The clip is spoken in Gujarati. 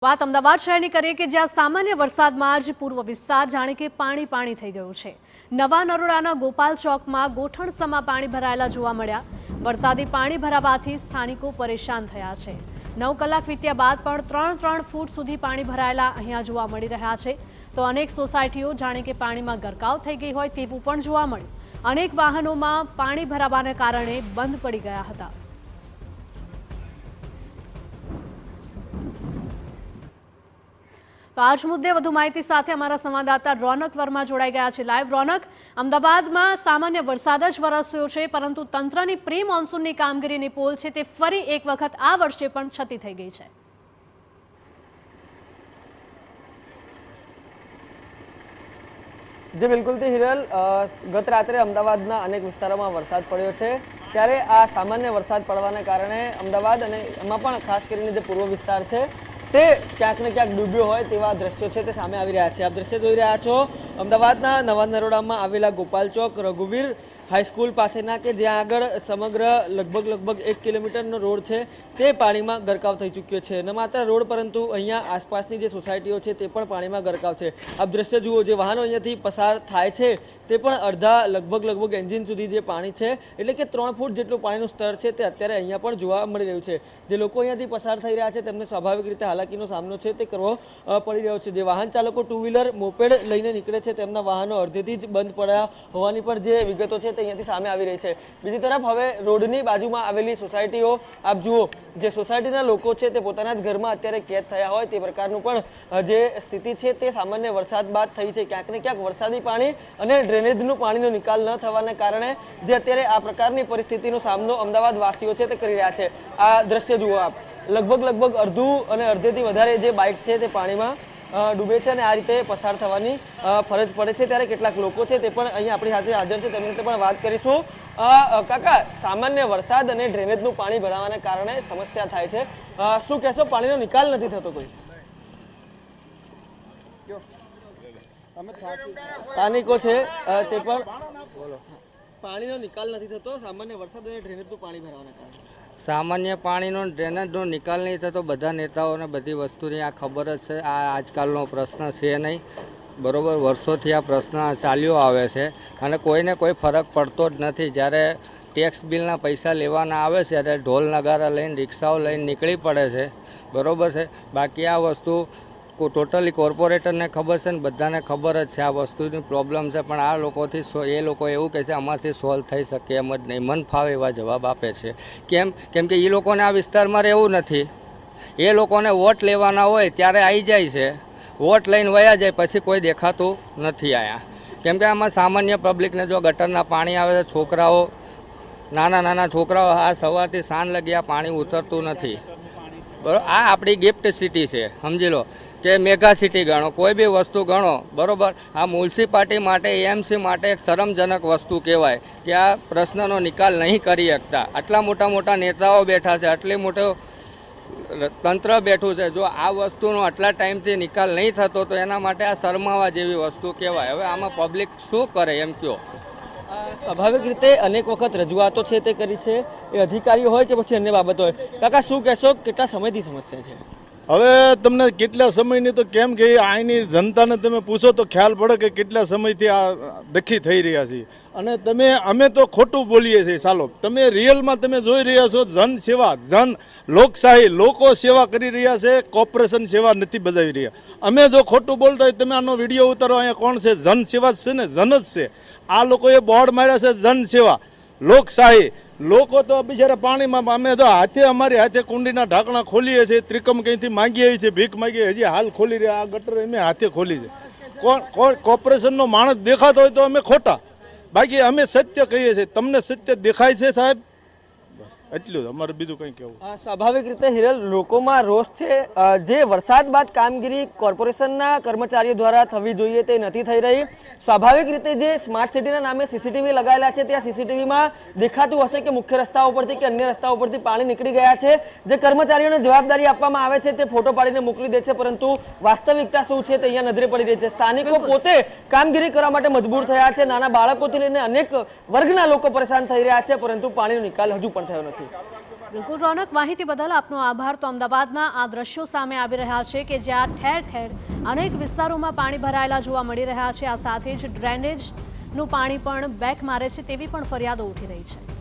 વાત અમદાવાદ શહેરની કરીએ કે જ્યાં સામાન્ય વરસાદમાં જ પૂર્વ વિસ્તાર જાણે કે પાણી થઈ ગયું છે। નવા નરોડાના ગોપાલ ચોકમાં ગોઠણસમાં પાણી ભરાયેલા જોવા મળ્યા। વરસાદી પાણી ભરાવાથી સ્થાનિકો પરેશાન થયા છે। 9 કલાક વીત્યા બાદ પણ 3 ફૂટ સુધી પાણી ભરાયેલા અહીંયા જોવા મળી રહ્યા છે। તો અનેક સોસાયટીઓ જાણે કે પાણીમાં ગરકાવ થઈ ગઈ હોય તેવું પણ જોવા મળ્યું। અનેક વાહનોમાં પાણી ભરાવાને કારણે બંધ પડી ગયા હતા। તો આજ મુદ્દે વધુ માહિતી સાથે અમારા સંવાદદાતા રોનક વર્મા જોડાઈ ગયા છે। લાઈવ રોનક, અમદાવાદમાં સામાન્ય વરસાદ જ વરસ્યો છે, પરંતુ તંત્રની પ્રી મોન્સૂનની કામગીરીની પોલ છે તે ફરી એક વખત આ વર્ષે પણ છતી થઈ ગઈ છે। જે બિલકુલથી હિરલ, ગત રાત્રે અમદાવાદના અનેક વિસ્તારોમાં વરસાદ પડ્યો છે, ત્યારે આ સામાન્ય વરસાદ પડવાને કારણે અમદાવાદ અને એમાં પણ ખાસ કરીને જે પૂર્વ વિસ્તાર છે તે ક્યાંક ને ક્યાંક ડૂબ્યો હોય તેવા દ્રશ્યો છે તે સામે આવી રહ્યા છે। આપ દ્રશ્ય જોઈ રહ્યા છો અમદાવાદના નવા નરોડામાં આવેલા ગોપાલ ચોક રઘુવીર હાઈસ્કૂલ પાસેના, કે જ્યાં આગળ સમગ્ર લગભગ 1 કિલોમીટરનો રોડ છે તે પાણીમાં ગરકાવ થઈ ચૂક્યો છે। ન માત્ર રોડ પરંતુ અહીંયા આસપાસની જે સોસાયટીઓ છે તે પણ પાણીમાં ગરકાવ છે। આપ દ્રશ્ય જુઓ, જે વાહનો અહીંયાથી પસાર થાય છે તે પણ અડધા લગભગ એન્જિન સુધી જે પાણી છે, એટલે કે 3 ફૂટ જેટલું પાણીનું સ્તર છે તે અત્યારે અહીંયા પણ જોવા મળી રહ્યું છે। જે લોકો અહીંયાથી પસાર થઈ રહ્યા છે તેમને સ્વાભાવિક રીતે હાલાકીનો સામનો છે તે કરવો પડી રહ્યો છે। જે વાહન ચાલકો 2 વ્હીલર મોપેડ લઈને નીકળે છે તેમના વાહનો અડધેથી જ બંધ પડ્યા હોવાની પણ જે વિગતો છે તે અહીંયાથી સામે આવી રહી છે। બીજી તરફ હવે રોડની બાજુમાં આવેલી સોસાયટીઓ આપ જુઓ, જે સોસાયટીના લોકો છે તે પોતાના જ ઘરમાં અત્યારે કેદ થયા હોય તે પ્રકારનું પણ જે સ્થિતિ છે તે સામાન્ય વરસાદ બાદ થઈ છે। ક્યાંક ને ક્યાંક વરસાદી પાણી અને ડ્રેનેજનું પાણીનો નિકાલ ન થવાને કારણે જે અત્યારે આ પ્રકારની પરિસ્થિતિનો સામનો અમદાવાદ વાસીઓ છે તે કરી રહ્યા છે। આ દ્રશ્ય જુઓ આપ, લગભગ અડધું અને અડધેથી વધારે જે બાઇક છે તે પાણીમાં ડૂબે છે અને આ રીતે પસાર થવાની ફરજ પડે છે। ત્યારે કેટલાક લોકો છે તે પણ અહીં આપણી સાથે હાજર છે, તેમની સાથે પણ વાત કરીશું। કાકા, સામાન્ય વરસાદ અને ડ્રેનેજનું પાણી ભરાવાને કારણે સમસ્યા થાય છે, શું કહેશો? પાણીનો નિકાલ નથી થતો કોઈ? સ્થાનિકો છે તે પણ પાણીનો નિકાલ નથી થતો, સામાન્ય વરસાદ અને ડ્રેનેજનું પાણી ભરાવાને કારણે। સામાન્ય પાણીનો ડ્રેનેજનો નિકાલ નહીં થતો, બધા નેતાઓને બધી વસ્તુની આ ખબર જ છે। આ આજકાલનો પ્રશ્ન છે નહીં, બરાબર? વર્ષોથી આ પ્રશ્ન ચાલ્યો આવે છે અને કોઈને કોઈ ફરક પડતો જ નથી। જ્યારે ટેક્સ બિલના પૈસા લેવાના આવે છે ત્યારે ઢોલ નગારા લઈને રિક્ષાઓ લઈને નીકળી પડે છે, બરાબર છે? બાકી આ વસ્તુ ટોટલી કોર્પોરેટરને ખબર છે ને બધાને ખબર જ છે આ વસ્તુની પ્રોબ્લેમ છે, પણ આ લોકોથી એ લોકો એવું કહે છે અમારથી સોલ્વ થઈ શકે એમ જ નહીં, મન ફાવે એવા જવાબ આપે છે। કેમ કે એ લોકોને આ વિસ્તારમાં રહેવું નથી, એ લોકોને વોટ લેવાના હોય ત્યારે આવી જાય છે, વોટ લઈને વયા જાય પછી કોઈ દેખાતું નથી અહીંયા। કેમ કે આમાં સામાન્ય પબ્લિકને જો ગટરના પાણી આવે છે, છોકરાઓ નાના છોકરાઓ આ સવારથી સાંજ લગી આ પાણી ઉતરતું નથી, બરાબર? આ આપણી ગિફ્ટ સિટી છે, સમજી લો કે મેગા સિટી ગણો, કોઈ બી વસ્તુ ગણો, બરાબર? આ મ્યુનિસિપાલિટી માટે, એએમસી માટે એક શરમજનક વસ્તુ કહેવાય કે આ પ્રશ્નનો નિકાલ નહીં કરી શકતા। આટલા મોટા નેતાઓ બેઠા છે, આટલી મોટું તંત્ર બેઠું છે, જો આ વસ્તુનો આટલા ટાઈમથી નિકાલ નહીં થતો તો એના માટે આ શરમાવા જેવી વસ્તુ કહેવાય। હવે આમાં પબ્લિક શું કરે એમ કહો? સ્વાભાવિક રીતે અનેક વખત રજૂઆતો છે તે કરી છે, એ અધિકારીઓ હોય કે પછી અન્ય બાબતો હોય। કાકા, શું કહેશો, કેટલા સમયથી સમસ્યા છે? હવે તમને કેટલા સમયની તો કેમ કે અહીંની જનતાને તમે પૂછો તો ખ્યાલ પડે કે કેટલા સમયથી આ દખી થઈ રહ્યા છે। અને અમે તો ખોટું બોલીએ છીએ, ચાલો તમે રિયલમાં તમે જોઈ રહ્યા છો જન સેવા, લોકશાહી, લોકો સેવા કરી રહ્યા છે, કોર્પોરેશન સેવા નથી બજાવી રહ્યા। અમે જો ખોટું બોલતા હોય તમે આનો વિડીયો ઉતારો, અહીંયા કોણ છે? જન સેવા જ છે ને, જન જ છે। આ લોકોએ બોર્ડ માર્યા છે જન સેવા, લોકશાહી। લોકો તો બિચારા પાણીમાં, અમે તો અમારી હાથે કુંડીના ઢાંકણા ખોલીએ છીએ, ત્રિકમ કંઈથી માંગી આવી છે, ભીખ માંગીએ, હજી હાલ ખોલી રહ્યા, આ ગટર અમે હાથે ખોલી છે। કોર્પોરેશનનો માણસ દેખાતો હોય તો અમે ખોટા, બાકી અમે સત્ય કહીએ છીએ। તમને સત્ય દેખાય છે સાહેબ? એટલું જ અમારે, બીજું કંઈ કહેવું। સ્વાભાવિક રીતે હિરલ, લોકોમાં રોષ છે, જે વરસાદ બાદ કામગીરી કોર્પોરેશનના કર્મચારીઓ દ્વારા થવી જોઈએ તે નથી થઈ રહી। સ્વાભાવિક રીતે જે સ્માર્ટ સિટીના નામે સીસીટીવી લગાવેલા છે ત્યાં સીસીટીવીમાં દેખાતું હશે કે મુખ્ય રસ્તાઓ પરથી કે અન્ય રસ્તાઓ પરથી પાણી નીકળી ગયા છે, જે કર્મચારીઓને જવાબદારી આપવામાં આવે છે તે ફોટો પાડીને મોકલી દે છે, પરંતુ વાસ્તવિકતા શું છે તે અહીંયા નજરે પડી રહી છે। સ્થાનિકો પોતે કામગીરી કરવા માટે મજબૂર થયા છે, નાના બાળકોથી લઈને અનેક વર્ગના લોકો પરેશાન થઈ રહ્યા છે, પરંતુ પાણીનો નિકાલ હજુ પણ થયો નથી। બિલકુલ રોનક, માહિતી બદલ આપનો આભાર. તો અમદાવાદના આ દ્રશ્યો સામે આવી રહ્યા છે કે જ્યાં ઠેર ઠેર અનેક વિસ્તારોમાં પાણી ભરાયેલા જોવા મળી રહ્યા છે. આ સાથે જ ડ્રેનેજનું પાણી પણ બેક મારે છે તેવી પણ ફરિયાદો ઉઠી રહી છે.